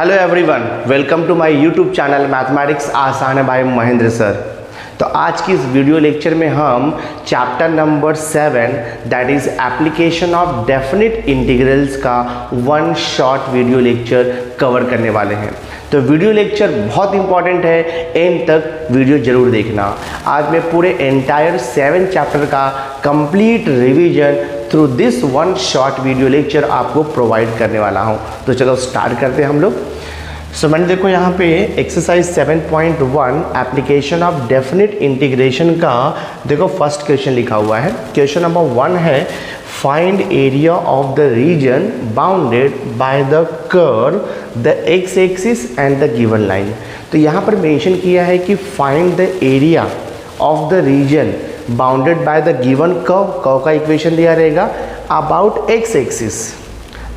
Hello everyone, welcome to my YouTube channel mathematics आसान है bye Mahendra sir. तो आज की इस वीडियो लेक्चर में हम chapter number 7 that is application of definite integrals का one short video lecture cover करने वाले हैं। तो वीडियो लेक्चर बहुत इंपॉर्टेंट है, एंड तक वीडियो जरूर देखना। आज मैं पूरे एंटायर 7 चैप्टर का complete revision through this one short video lecture आपको प्रोवाइड करने वाला हूं। तो चलो स्टार्ट करते हैं हम लोग। सो मैंने देखो यहाँ पे exercise 7.1 application of definite integration का देखो फर्स्ट क्वेश्चन लिखा हुआ है। क्वेश्चन नंबर 1 है find area of the region bounded by the curve the x axis and the given line. तो यहाँ पर मेंशन किया है कि find the area of the region bounded by the given curve का इक्वेशन दिया रहेगा about x axis,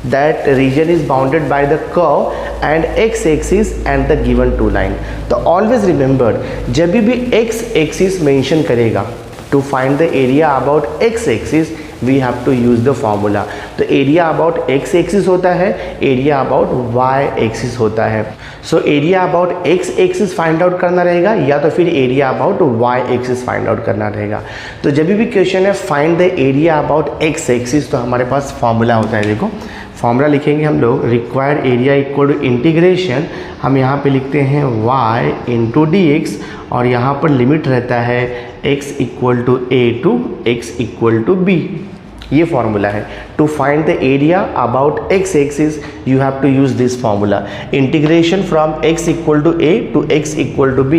that region is bounded by the curve and x axis and the given two line। तो always remember जब भी x axis mention करेगा to find the area about x axis we have to use the formula। तो area about x axis होता है, area about y axis होता है। So area about x axis find out करना रहेगा या तो फिर area about y axis find out करना रहेगा। तो जब भी क्वेश्चन है find the area about x axis तो हमारे पास फॉर्मूला होता है। देखो फॉर्मूला लिखेंगे हम लोग, required area equal to integration, हम यहाँ पे लिखते हैं y इंटू डी एक्स और यहाँ पर लिमिट रहता है x equal to a to x equal to b। ये फॉर्मूला है। To find the area about x axis you have to use this formula, integration from x equal to a to x equal to b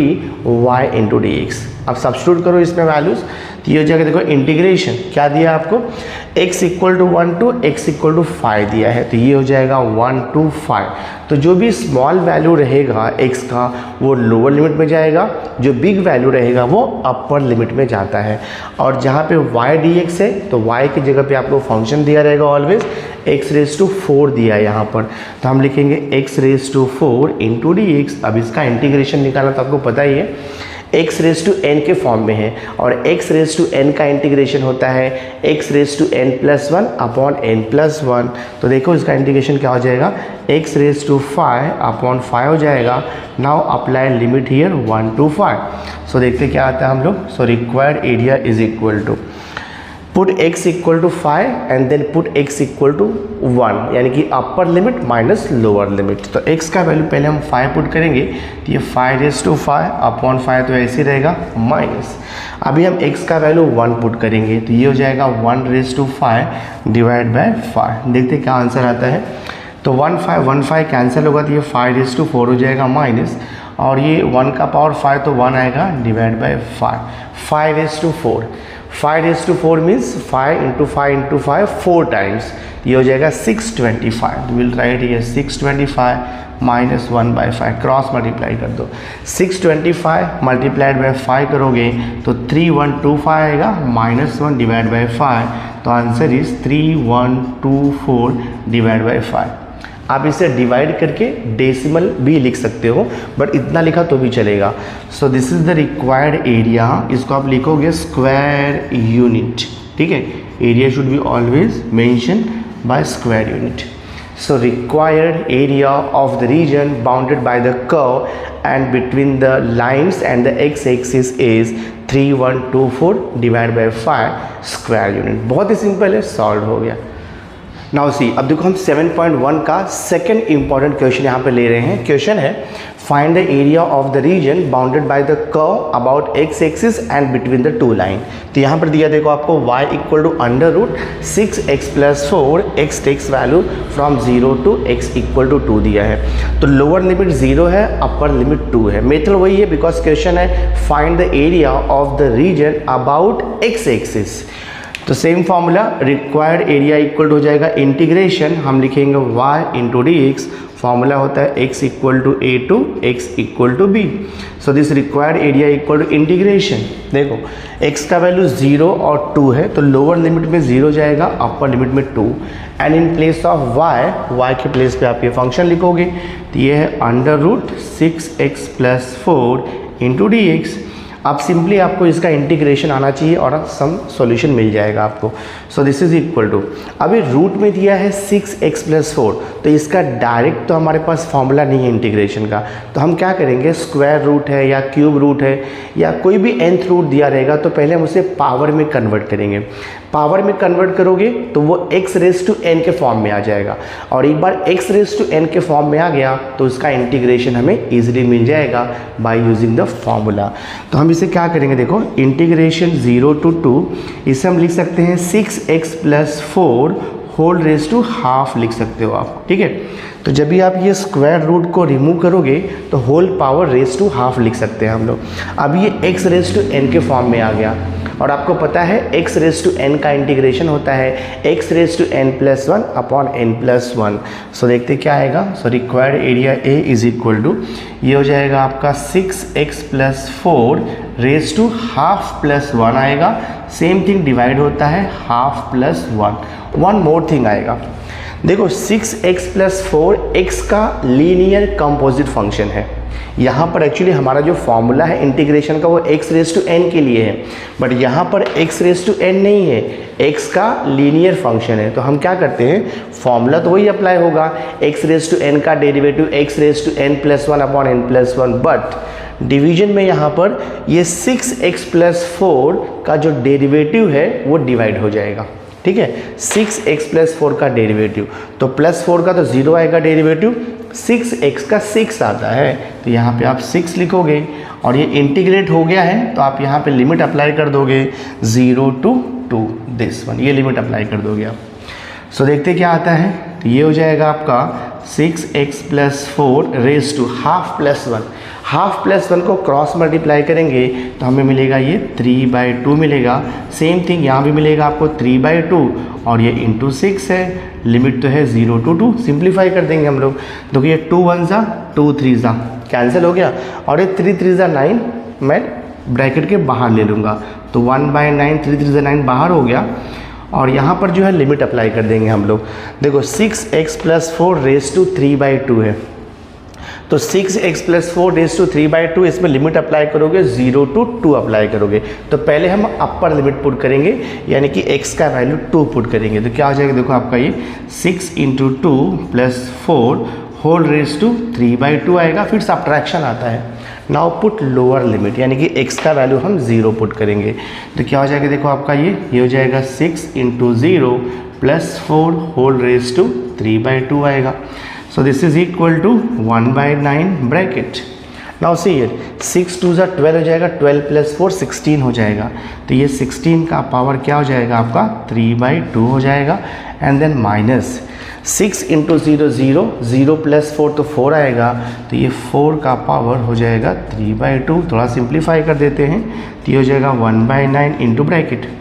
y into D x. अब substitute करो इसमें values, तो ये हो जाएगा। देखो integration क्या दिया आपको, x equal to 1 to x equal to 5 दिया है, तो ये हो जाएगा 1 to 5। तो जो भी स्मॉल वैल्यू रहेगा x का वो लोअर लिमिट में जाएगा, जो बिग वैल्यू रहेगा वो अपर लिमिट में जाता है। और जहाँ पे y dx है तो y की जगह पे आपको फंक्शन दिया रहेगा ऑलवेज x रेज टू 4 दिया है यहाँ पर, तो हम लिखेंगे x raise to 4 into D x. अब इसका इंटीग्रेशन निकालना तो आपको पता ही है, x रेज टू n के फॉर्म में है और x रेज टू n का इंटीग्रेशन होता है x raise to n plus 1 upon n plus 1। तो देखो इसका इंटीग्रेशन क्या हो जाएगा, x रेज टू 5 अपॉन 5 हो जाएगा। Now apply limit here 1 to 5। So देखते क्या आता है हम लोग। So required area is equal to put x equal to 5 and then put x equal to 1, यानी कि upper limit minus lower limit. तो x का वैल्यू पहले हम 5 पुट करेंगे, तो ये 5 रेज टू 5 अपॉन 5 तो ऐसे रहेगा माइनस। अभी हम x का वैल्यू 1 पुट करेंगे, तो ये हो जाएगा 1 रेज टू 5 डिवाइड बाय 5। देखते क्या आंसर आता है। तो 1 5 कैंसिल होगा, तो ये 5 रेज टू 4 हो जाएगा माइनस, और ये 1 का पावर 5 तो 1 आएगा divide by 5 raise to 4। 5 raise to 4 means 5 into 5 into 5 4 times, ये हो जाएगा 625। विल राइट ये 625 माइनस 1 बाई 5, क्रॉस मल्टीप्लाई कर दो। 625 मल्टीप्लाइड बाई 5 करोगे तो 3125 आएगा माइनस 1 डिवाइड बाई 5, तो आंसर इज 3124 डिवाइड बाई 5। आप इसे डिवाइड करके डेसिमल भी लिख सकते हो, बट इतना लिखा तो भी चलेगा। सो this is the required area, इसको आप लिखोगे स्क्वायर यूनिट, ठीक है। Area should be always mention by square unit. So required area of the region bounded by the curve and between the lines and the x axis is 3124 divide by 5 square unit. बहुत ही simple है, solve हो गया। Now see, अब देखो हम 7.1 का second important question यहाँ पे ले रहे हैं। क्वेश्चन है find the area of the region bounded by the curve about x axis and between the two line. तो यहाँ पर दिया देखो आपको y equal to under root 6x plus 4 x takes value from 0 to x equal to 2 दिया है। तो lower limit 0 है, अपर लिमिट 2 है। मेथड वही है बिकॉज क्वेश्चन है find the area of the region about x axis. तो same formula, required area equal हो जाएगा इंटीग्रेशन, हम लिखेंगे y into D X. Formula होता है x equal to a to x equal to b। So this required area equal to integration. देखो x का value 0 और 2 है, तो लोअर लिमिट में 0 जाएगा, अपर लिमिट में 2, and in place of y के प्लेस पे आप ये फंक्शन लिखोगे, तो ये है under root 6x plus 4 into D x. आप सिंपली आपको इसका इंटीग्रेशन आना चाहिए और सम सॉल्यूशन मिल जाएगा आपको। So this is equal to, अभी रूट में दिया है 6x + 4, तो इसका डायरेक्ट तो हमारे पास फॉर्मूला नहीं है इंटीग्रेशन का, तो हम क्या करेंगे, स्क्वायर रूट है या क्यूब रूट है या कोई भी nth रूट दिया रहेगा तो पहले हम उसे पावर में कन्वर्ट करेंगे। पावर में कन्वर्ट करोगे तो वो x⁻n के फॉर्म में आ जाएगा, और एक बार x⁻n के फॉर्म में आ गया तो उसका इंटीग्रेशन हमें इजीली मिल जाएगा बाय यूजिंग द फॉर्मूला। तो हम इसे क्या करेंगे, देखो इंटीग्रेशन 0 to 2, इसे हम लिख सकते हैं 6x + 4 whole raise to half लिख सकते हो आप, ठीक है। तो जब भी आप ये स्क्वायर रूट को रिमूव करोगे तो whole power raise to half लिख सकते हैं हम लोग। अब ये x⁻n के फॉर्म में आ गया, और आपको पता है x⁻n का इंटीग्रेशन होता है x⁻n + 1 अपॉन n + 1। सो देखते क्या आएगा, so required area A is equal to, ये हो जाएगा आपका 6x + 4 रेज टू हाफ + 1 आएगा। सेम थिंग डिवाइड होता है हाफ + 1। वन मोर थिंग आएगा, देखो 6x + 4 x का लीनियर कंपोजिट फंक्शन है। यहाँ पर एक्चुअली हमारा जो फॉर्मूला है इंटीग्रेशन का वो x⁻n के लिए है, बट यहाँ पर x⁻n नहीं है, x का लीनियर फंक्शन है। तो हम क्या करते हैं, फॉर्मूला तो वही अप्लाई होगा, x⁻n का derivative x⁻n + 1 upon n + 1, but division में यहाँ पर ये 6x + 4 का जो डेरिवेटिव है वो डिवाइड हो जाएगा, ठीक है। 6x + 4 का डेरिवेटिव, तो +4 का तो 0 आएगा डेरिवेटिव, 6x का 6 आता है, तो यहाँ पे आप 6 लिखोगे, और ये इंटीग्रेट हो गया है तो आप यहाँ पे लिमिट अप्लाई कर दोगे 0 to 2 दिस वन, ये लिमिट अप्लाई कर दोगे आप। सो देखते क्या आता है, तो ये हो जाएगा आपका 6x + 4 raise to half + 1। Half + 1 को क्रॉस मल्टीप्लाई करेंगे तो हमें मिलेगा ये 3/2 मिलेगा। सेम थिंग यहाँ भी मिलेगा आपको 3/2, और ये इंटू 6 है, लिमिट तो है 0 to 2, सिंप्लीफाई कर देंगे हम लोग। देखिए 2 1 ज़ा 2 3 ज़ा कैंसिल हो गया, और ये 3 3 ज़ा 9 मैं ब्रैकेट के बाहर ले लूँगा, तो 1/9 3 3 ज़ा 9 बाहर हो गया, और यहाँ पर जो है लिमिट अप्लाई कर देंगे हम लोग। देखो 6x + 4 रेज टू 3/2 है, तो 6x + 4 रेज टू 3/2, इसमें लिमिट अप्लाई करोगे 0 to 2 अप्लाई करोगे। तो पहले हम अपर लिमिट पुट करेंगे, यानी कि x का वैल्यू 2 पुट करेंगे, तो क्या हो जाएगा, देखो आपका ये 6 × 2 + 4 होल रेज टू 3/2 आएगा। फिर सब्ट्रैक्शन आता है, नाउ पुट लोअर लिमिट, यानी कि x का वैल्यू हम 0 पुट करेंगे, तो क्या हो जाएगा, देखो आपका ये हो जाएगा 6 × 0 + 4 होल रेज टू 3/2 आएगा। So this is equal to 1/9 bracket. Now see it, 6 2 = 12 हो जाएगा, 12 + 4 16 हो जाएगा, तो ये 16 का पावर क्या हो जाएगा आपका 3/2 हो जाएगा, एंड देन माइनस 6 × 0 0, 0 + 4 तो 4 आएगा, तो ये 4 का पावर हो जाएगा 3/2। थोड़ा सिंप्लीफाई कर देते हैं, तो ये हो जाएगा 1/9 इंटू ब्रैकेट।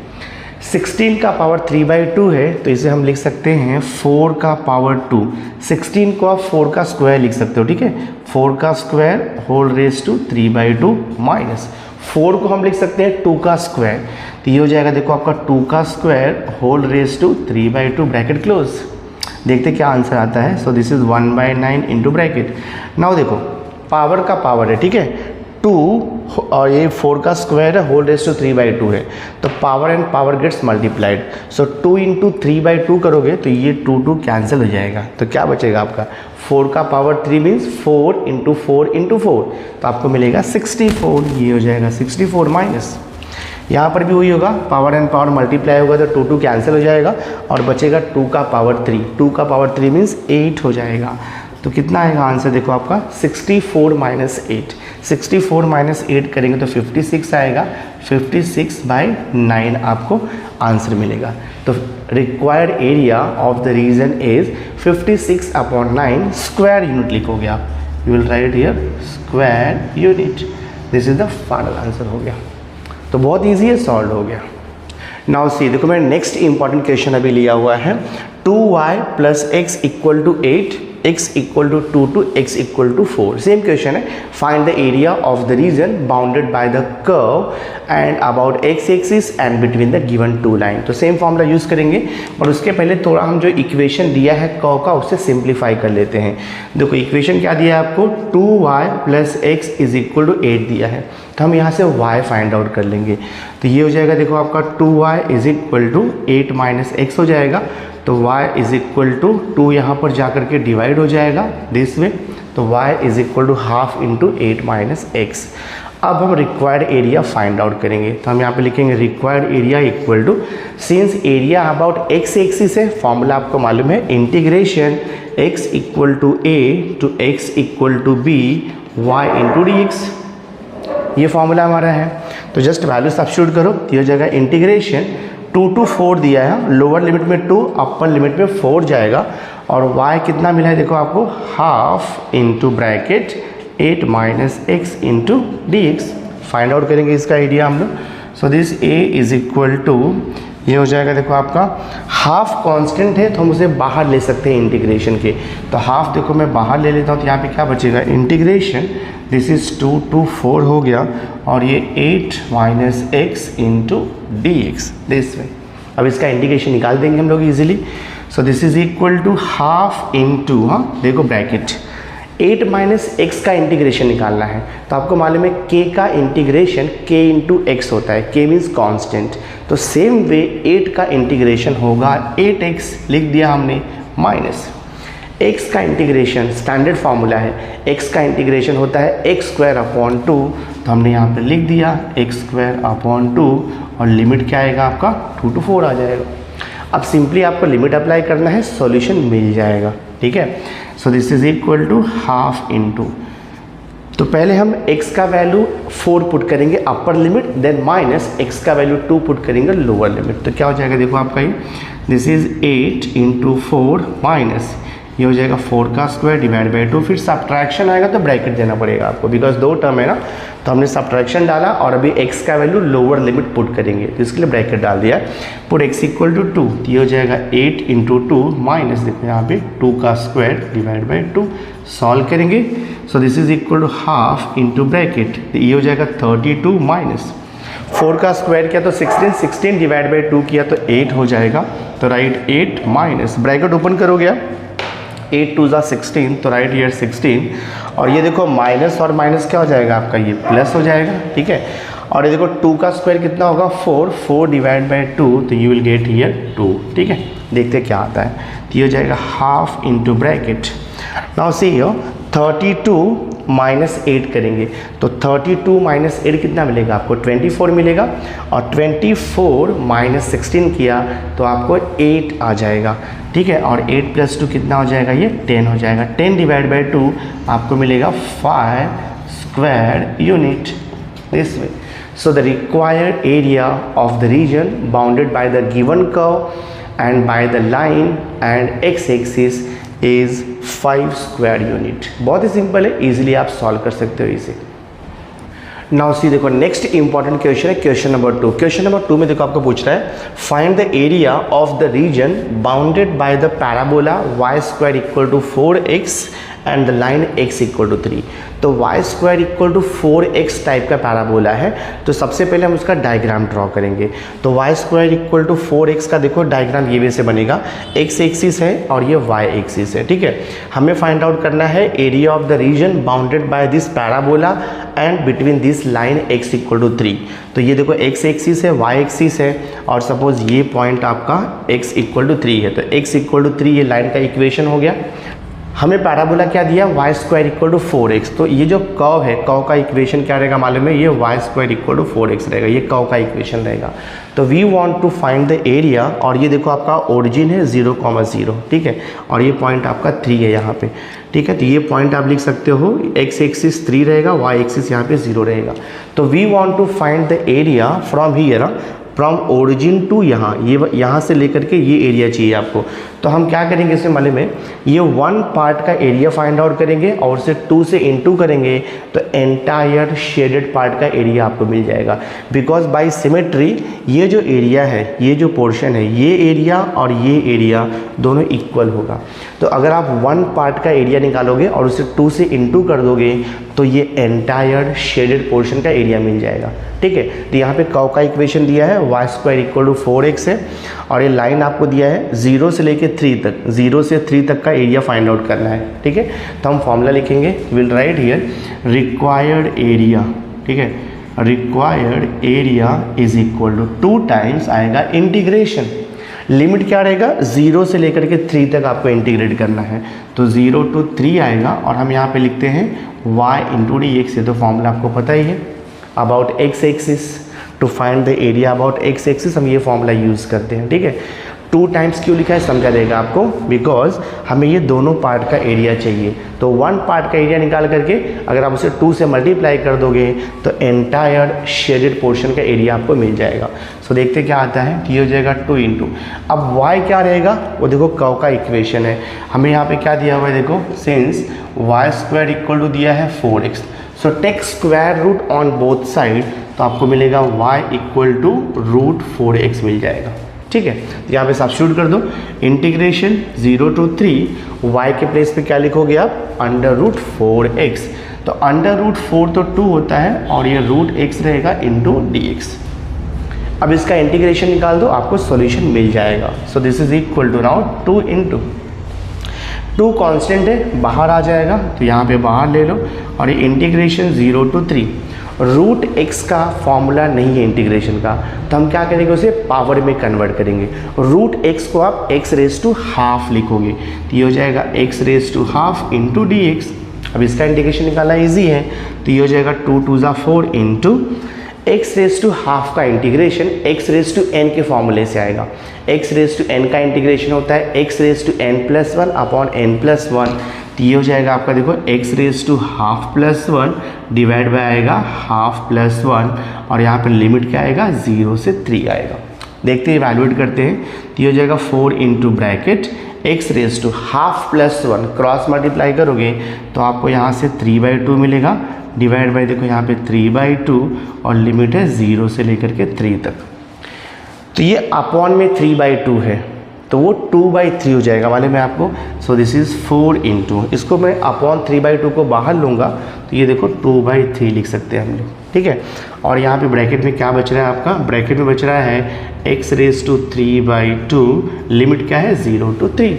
16 का पावर 3/2 है, तो इसे हम लिख सकते हैं 4 का पावर 2। 16 को आप 4 का स्क्वायर लिख सकते हो, ठीक है, 4 का square whole raise to 3/2 minus 4 को हम लिख सकते हैं 2 का स्क्वायर, तो ये हो जाएगा देखो आपका 2 का square whole raise to 3/2 bracket close. देखते क्या आंसर आता है। So this is 1/9 into bracket. Now देखो पावर का पावर है, ठीक है, 2 और ये 4 का स्क्वायर है, होल रेज टू 3/2 है, तो power and power gets multiplied. So 2 × 3/2 करोगे तो ये 2 2 कैंसिल हो जाएगा, तो क्या बचेगा आपका 4 का पावर 3 मीन्स 4 × 4 × 4, तो आपको मिलेगा 64। ये हो जाएगा 64 माइनस, यहाँ पर भी वही होगा, पावर एंड पावर मल्टीप्लाई होगा तो 2 2 कैंसिल हो जाएगा, और बचेगा 2 का पावर 3। 2 का पावर 3 मीन्स 8 हो जाएगा, तो कितना आएगा आंसर, देखो आपका 64 - 8। 64 - 8 करेंगे तो 56 आएगा, 56/9 आपको आंसर मिलेगा। तो required area of the region is 56/9 square unit लिखोगे आप, you will write here square unit. This is the final answer हो गया, तो बहुत ईजी है, सॉल्व हो गया। नाउ सी, देखो मैं नेक्स्ट इंपॉर्टेंट क्वेश्चन अभी लिया हुआ है, 2y + x = 8, x = 2 to x = 4। Same question है, find the area of the region bounded by the curve and about x axis and between the given 2 line. तो same formula use करेंगे, और उसके पहले थोड़ा हम जो इक्वेशन दिया है कर्व का उससे सिंप्लीफाई कर लेते हैं। देखो इक्वेशन क्या दिया है आपको, 2y + x = 8 दिया है, तो हम यहाँ से y फाइंड आउट कर लेंगे। तो ये हो जाएगा देखो आपका 2y is equal to 8 minus x हो जाएगा। तो y इज इक्वल टू 2 यहाँ पर जा करके डिवाइड हो जाएगा दिस वे। तो y is equal to half into 8 minus x. अब हम रिक्वायर्ड एरिया फाइंड आउट करेंगे। तो हम यहाँ पे लिखेंगे required area equal to, since area about x axis है, फॉर्मूला आपको मालूम है integration x equal to a to x equal to b y into D x, ये फॉर्मूला हमारा है। तो जस्ट वैल्यू सब्स्टिट्यूट करो, तो ये हो जाएगा इंटीग्रेशन 2 to 4 दिया है, लोअर लिमिट में 2 अपर लिमिट में 4 जाएगा, और y कितना मिला है देखो आपको, half into bracket 8 minus x into D x. Find out करेंगे इसका एरिया हम लोग। So this a is equal to, ये हो जाएगा देखो आपका हाफ कांस्टेंट है तो हम उसे बाहर ले सकते हैं इंटीग्रेशन के। तो हाफ देखो मैं बाहर ले लेता हूँ, तो यहाँ पे क्या बचेगा, इंटीग्रेशन दिस इज 2 to 4 हो गया, और ये 8 minus x into D x this way. अब इसका इंटीग्रेशन निकाल देंगे हम लोग easily. So this is equal to half into, हाँ देखो ब्रैकेट 8 माइनस एक्स का इंटीग्रेशन निकालना है। तो आपको मालूम है k का इंटीग्रेशन k इंटू एक्स होता है, k मीन्स कांस्टेंट। तो सेम वे 8 का इंटीग्रेशन होगा 8x, लिख दिया हमने, माइनस x का इंटीग्रेशन स्टैंडर्ड फार्मूला है, x का इंटीग्रेशन होता है x स्क्वायर अपॉन 2। तो हमने यहाँ पर लिख दिया x स्क्वायर अपॉन 2, और लिमिट क्या आएगा आपका 2 to 4 आ जाएगा। अब सिंपली आपको लिमिट अप्लाई करना है, सॉल्यूशन मिल जाएगा, ठीक है। So this is equal to half into, तो पहले हम x का वैल्यू 4 पुट करेंगे upper limit, then minus x का वैल्यू 2 पुट करेंगे लोअर लिमिट। तो क्या हो जाएगा देखो आपका ये, दिस इज 8 इंटू 4 माइनस, ये हो जाएगा 4 का स्क्वायर डिवाइड बाई 2। फिर सब्ट्रैक्शन आएगा तो ब्रैकेट देना पड़ेगा आपको, बिकॉज 2 टर्म है ना। तो हमने सब्ट्रैक्शन डाला और अभी x का वैल्यू लोअर लिमिट पुट करेंगे, तो इसके लिए ब्रैकेट डाल दिया। पुट x इक्वल टू 2, तो ये हो जाएगा 8 इंटू 2 माइनस, देखो यहाँ पे 2 का स्क्वायर डिवाइड बाई 2। सॉल्व करेंगे, so this is equal to half into bracket, तो ये हो जाएगा 32 माइनस 4 का स्क्वायर किया तो 16, 16 डिवाइड बाई 2 किया तो 8 हो जाएगा। तो राइट 8 माइनस, ब्रैकेट ओपन करोगे 8 2 ज़ा 16, तो राइट हियर 16, और ये देखो माइनस और माइनस क्या हो जाएगा आपका, ये प्लस हो जाएगा, ठीक है। और ये देखो 2 का स्क्वायर कितना होगा 4, 4 डिवाइड बाई 2, तो यू विल गेट हियर 2, ठीक है। देखते क्या आता है, तो ये हो जाएगा half into bracket. Now see here 32 minus 8 करेंगे, तो 32 माइनस 8 कितना मिलेगा आपको, 24 मिलेगा, और 24 माइनस 16 किया तो आपको 8 आ जाएगा, ठीक है। और 8 प्लस 2 कितना हो जाएगा, ये 10 हो जाएगा। 10 डिवाइड बाई 2 आपको मिलेगा 5 square unit this way. So the required area of the region bounded by the given curve and by the line and x axis is 5 square unit. बहुत ही सिंपल है, इजीली आप सॉल्व कर सकते हो इसे। Now see देखो next important question है question number 2। Question number 2 में देखो आपको पूछ रहा है, find the area of the region bounded by the parabola y square equal to 4x and the line x equal to 3। तो y square equal to 4x type का parabola है, तो सबसे पहले हम उसका डायग्राम ड्रॉ करेंगे। तो y square equal to 4x का देखो डायग्राम ये वैसे बनेगा, x एक्सिस है और ये y एक्सिस है, ठीक है। हमें फाइंड आउट करना है area of the region bounded by this parabola and between this line x equal to 3। तो ये देखो x एक्सिस है, y एक्सिस है, और सपोज ये पॉइंट आपका x इक्वल टू 3 है, तो x इक्वल टू 3 ये लाइन का इक्वेशन हो गया। हमें पैराबोला क्या दिया, y square equal to 4x। तो ये जो कर्व है, कर्व का इक्वेशन क्या रहेगा मालूम है, ये y square equal to 4x रहेगा, ये कर्व का इक्वेशन रहेगा। तो we want to find the area, और ये देखो आपका ओरिजिन है 0,0, ठीक है, और ये पॉइंट आपका 3 है यहाँ पे, ठीक है। तो ये पॉइंट आप लिख सकते हो, x एक्सिस 3 रहेगा, y एक्सिस यहाँ पे 0 रहेगा। तो we want to find the area from here, from origin to यहाँ, ये यहाँ से लेकर के ये एरिया चाहिए आपको। तो हम क्या करेंगे इसमें मालूम में, ये 1 पार्ट का एरिया फाइंड आउट करेंगे और उसे 2 से इनटू करेंगे, तो एंटायर शेडेड पार्ट का एरिया आपको मिल जाएगा। बिकॉज बाय सिमेट्री ये जो एरिया है, ये जो पोर्शन है, ये एरिया और ये एरिया दोनों इक्वल होगा। तो अगर आप 1 पार्ट का एरिया निकालोगे और उसे 2 से इनटू कर दोगे, तो ये एंटायर शेडेड पोर्शन का एरिया मिल जाएगा, ठीक है। तो यहाँ पे कर्व का इक्वेशन दिया है, y square equal to 4x है, और ये लाइन आपको दिया है 0 से लेके 3 तक, 0 से 3 तक का एरिया फाइंड आउट करना है, ठीक है। तो हम फॉर्मूला लिखेंगे, will write here required area, ठीक है, required area is equal to 2 times आएगा इंटीग्रेशन। लिमिट क्या रहेगा, 0 से लेकर के 3 तक आपको इंटीग्रेट करना है, तो 0 to 3 आएगा और हम यहाँ पे लिखते हैं y इंटू डी एक्स। ये तो फॉर्मूला आपको पता ही है, about x axis to find the area about x axis हम ये फॉर्मूला यूज़ करते हैं। ठीक है, 2 टाइम्स क्यों लिखा है समझा देगा आपको, बिकॉज हमें ये दोनों पार्ट का एरिया चाहिए। तो 1 पार्ट का एरिया निकाल करके अगर आप उसे 2 से मल्टीप्लाई कर दोगे तो एंटायर शेडेड पोर्शन का एरिया आपको मिल जाएगा। सो देखते क्या आता है, ये हो जाएगा 2 इंटू, अब y क्या रहेगा, वो देखो कर्व का इक्वेशन है, हमें यहाँ पे क्या दिया हुआ है, देखो since y square equal to दिया है 4x, so take square root on both side, तो आपको मिलेगा y equal to root 4x मिल जाएगा। ठीक है, तो यहाँ पे सब्स्टिट्यूट कर दो, इंटीग्रेशन 0 to 3 y के प्लेस पे क्या लिखोगे आप, अंडर रूट 4x, तो अंडर रूट 4 तो 2 होता है और ये रूट x रहेगा इंटू dx। अब इसका इंटीग्रेशन निकाल दो, आपको सॉल्यूशन मिल जाएगा। So this is equal to now 2 into 2 constant है, बाहर आ जाएगा तो यहाँ पे बाहर ले लो, और ये इंटीग्रेशन 0 to 3, रूट x का फॉर्मूला नहीं है इंटीग्रेशन का, तो हम क्या करेंगे, उसे पावर में कन्वर्ट करेंगे। रूट x को आप x रेज टू हाफ लिखोगे, तो ये हो जाएगा x raise to half into D x. अब इसका इंटीग्रेशन निकालना इजी है, तो ये हो जाएगा 2 2 ज़ा 4 into x raise to half का integration x raise to n के फॉर्मूले से आएगा। x रेज टू n का इंटीग्रेशन होता है x raise to n+1 upon n+1, तो ये हो जाएगा आपका देखो x raise to half plus 1 divide by आएगा हाफ प्लस 1, और यहाँ पर लिमिट क्या आएगा, 0 से 3 आएगा। देखते हैं इवैल्यूएट करते हैं, तो ये हो जाएगा 4 into bracket x raise to half plus 1, cross multiply करोगे तो आपको यहाँ से 3/2 मिलेगा, डिवाइड बाय देखो यहाँ पे 3/2 और लिमिट है 0 से लेकर के 3 तक, तो ये अपॉन में 3/2 है तो वो 2/3 हो जाएगा वाले में आपको। सो दिस इज़ 4 इंटू, इसको मैं अपॉन 3/2 को बाहर लूँगा तो ये देखो 2/3 लिख सकते हैं हम लोग। ठीक है, और यहाँ पे ब्रैकेट में क्या बच रहा है आपका, ब्रैकेट में बच रहा है x रेज टू 3/2, लिमिट क्या है 0 to 3।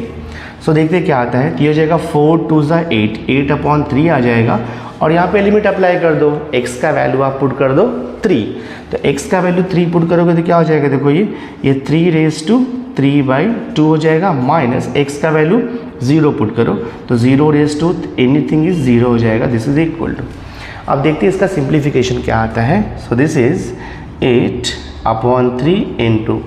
सो देखते हैं क्या आता है, तो ये हो जाएगा 4 2 ज़ा 8, 8/3 आ जाएगा, और यहाँ पे लिमिट अप्लाई कर दो, x का वैल्यू आप पुट कर दो 3, तो x का वैल्यू 3 पुट करोगे तो क्या हो जाएगा, देखो ये 3 रेज टू 3/2 हो जाएगा, माइनस x का वैल्यू 0 पुट करो तो 0 रेज टू एनीथिंग इज 0 हो जाएगा, दिस इज इक्वल टू। अब देखते हैं इसका सिंप्लीफिकेशन क्या आता है। So this is 8/3 into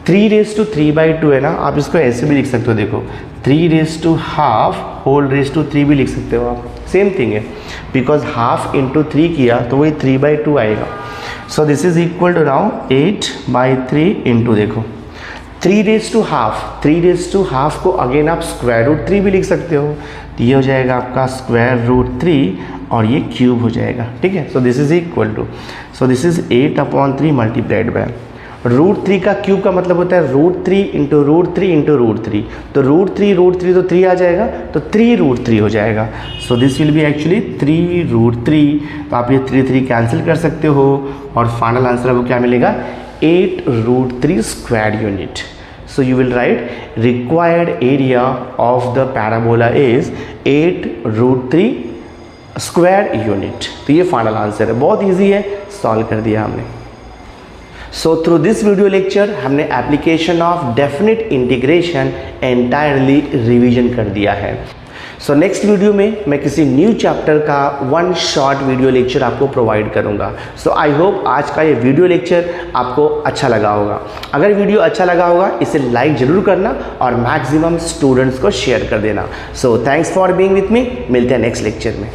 3 raise to 3/2 है ना, आप इसको ऐसे भी लिख सकते हो, देखो 3 raise to half whole raise to 3 भी लिख सकते हो आप, सेम थिंग है, बिकॉज हाफ इंटू 3 किया तो वही 3/2 आएगा। So this is equal to now 8/3 into देखो 3 raise to half, 3 raise to half को अगेन आप स्क्वायर रूट 3 भी लिख सकते हो, तो ये हो जाएगा आपका स्क्वायर रूट 3 और ये क्यूब हो जाएगा। ठीक है, so this is equal to, so this is 8/3 multiplied by root 3 का क्यूब का मतलब होता है root 3 into root 3 into root 3, तो रूट 3 तो 3 आ जाएगा, तो 3 रूट 3 हो जाएगा। So this will be actually 3 root 3, तो आप ये 3 कैंसिल कर सकते हो और फाइनल आंसर वो क्या मिलेगा, 8 root 3 square unit. So you will write required area of the parabola is 8 root 3 square unit। तो ये फाइनल आंसर है, बहुत इजी है, सॉल्व कर दिया हमने। So through this video lecture हमने application of definite integration entirely revision कर दिया है। सो नेक्स्ट वीडियो में मैं किसी न्यू चैप्टर का 1 शॉर्ट वीडियो लेक्चर आपको प्रोवाइड करूंगा। सो आई होप आज का ये वीडियो लेक्चर आपको अच्छा लगा होगा। अगर वीडियो अच्छा लगा होगा इसे लाइक ज़रूर करना और मैक्सिमम स्टूडेंट्स को शेयर कर देना। So thanks for being with me, मिलते हैं नेक्स्ट लेक्चर में।